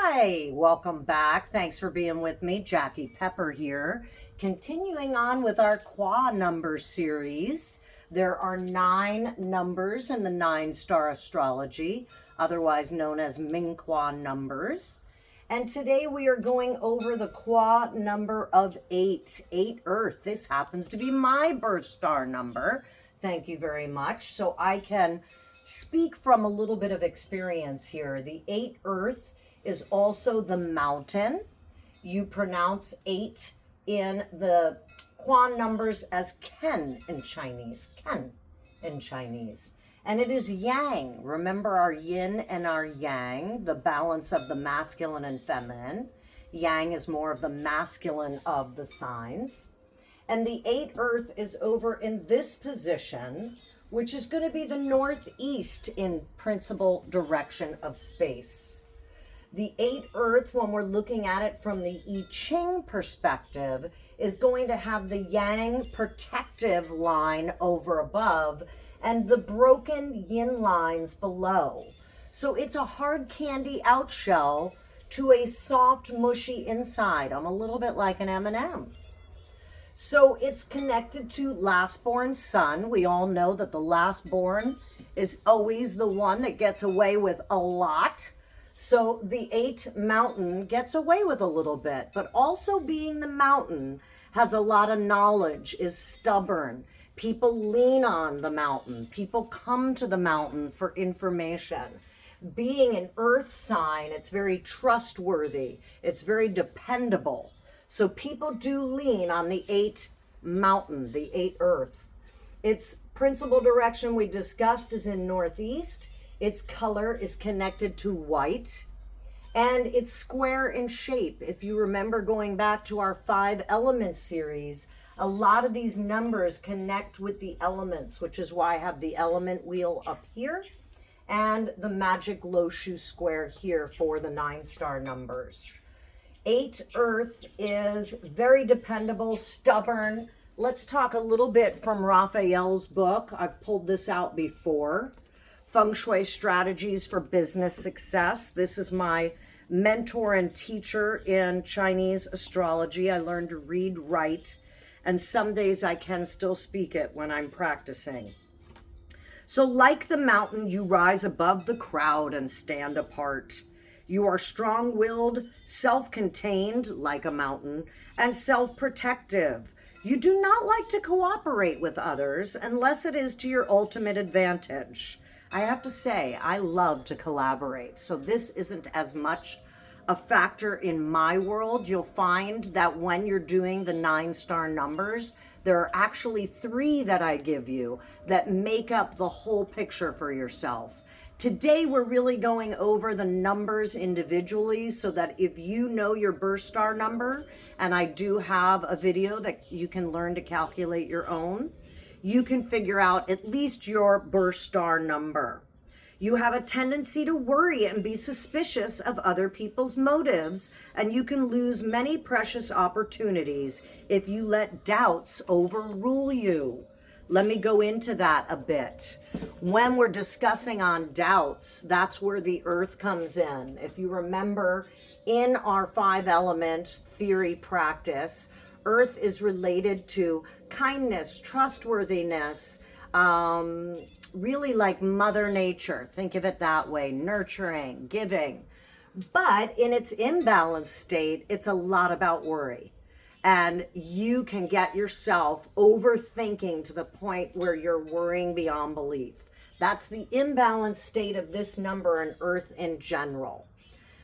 Hi, welcome back. Thanks for being with me. Jacqui Pepper here. Continuing on with our Kwa Number series. There are 9 numbers in the 9-star astrology, otherwise known as Ming Kwa Numbers. And today we are going over the Kwa number of 8, 8 Earth. This happens to be my birth star number. Thank you very much. So I can speak from a little bit of experience here. The 8 Earth is also the mountain. You pronounce 8 in the Quan numbers as Ken in Chinese. Ken in Chinese. And it is yang. Remember our yin and our yang, the balance of the masculine and feminine. Yang is more of the masculine of the signs. And the 8 Earth is over in this position, which is going to be the northeast in principal direction of space. The 8 Earth, when we're looking at it from the I Ching perspective, is going to have the yang protective line over above and the broken yin lines below. So it's a hard candy outshell to a soft, mushy inside. I'm a little bit like an M&M. So it's connected to last born son. We all know that the last born is always the one that gets away with a lot. So the 8 mountain gets away with a little bit, but also being the mountain has a lot of knowledge, is stubborn. People lean on the mountain. People come to the mountain for information. Being an earth sign, it's very trustworthy. It's very dependable. So people do lean on the 8 mountain, the 8 Earth. Its principal direction we discussed is in northeast. Its color is connected to white, and it's square in shape. If you remember going back to our 5 elements series, a lot of these numbers connect with the elements, which is why I have the element wheel up here and the magic Loshu square here for the 9-star numbers. 8 Earth is very dependable, stubborn. Let's talk a little bit from Raphael's book. I've pulled this out before. Feng Shui Strategies for Business Success. This is my mentor and teacher in Chinese astrology. I learned to read, write, and some days I can still speak it when I'm practicing. So like the mountain, you rise above the crowd and stand apart. You are strong-willed, self-contained like a mountain, and self-protective. You do not like to cooperate with others unless it is to your ultimate advantage. I have to say, I love to collaborate, so this isn't as much a factor in my world. You'll find that when you're doing the 9-star numbers, there are actually 3 that I give you that make up the whole picture for yourself. Today, we're really going over the numbers individually so that if you know your birth star number, and I do have a video that you can learn to calculate your own, you can figure out at least your birth star number. You have a tendency to worry and be suspicious of other people's motives, and you can lose many precious opportunities if you let doubts overrule you. Let me go into that a bit. When we're discussing on doubts, that's where the earth comes in. If you remember in our 5 element theory practice, earth is related to kindness, trustworthiness, really like Mother Nature. Think of it that way, nurturing, giving. But in its imbalanced state, it's a lot about worry. And you can get yourself overthinking to the point where you're worrying beyond belief. That's the imbalanced state of this number and earth in general.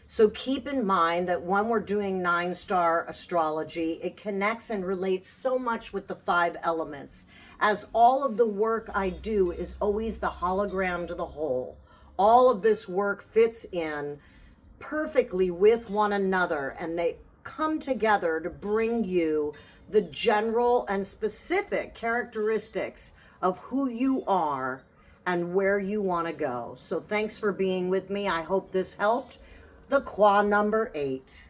So keep in mind that when we're doing 9-star astrology, it connects and relates so much with the 5 elements, as all of the work I do is always the hologram to the whole. All of this work fits in perfectly with one another, and they come together to bring you the general and specific characteristics of who you are and where you want to go. So thanks for being with me. I hope this helped. The Kwa number 8.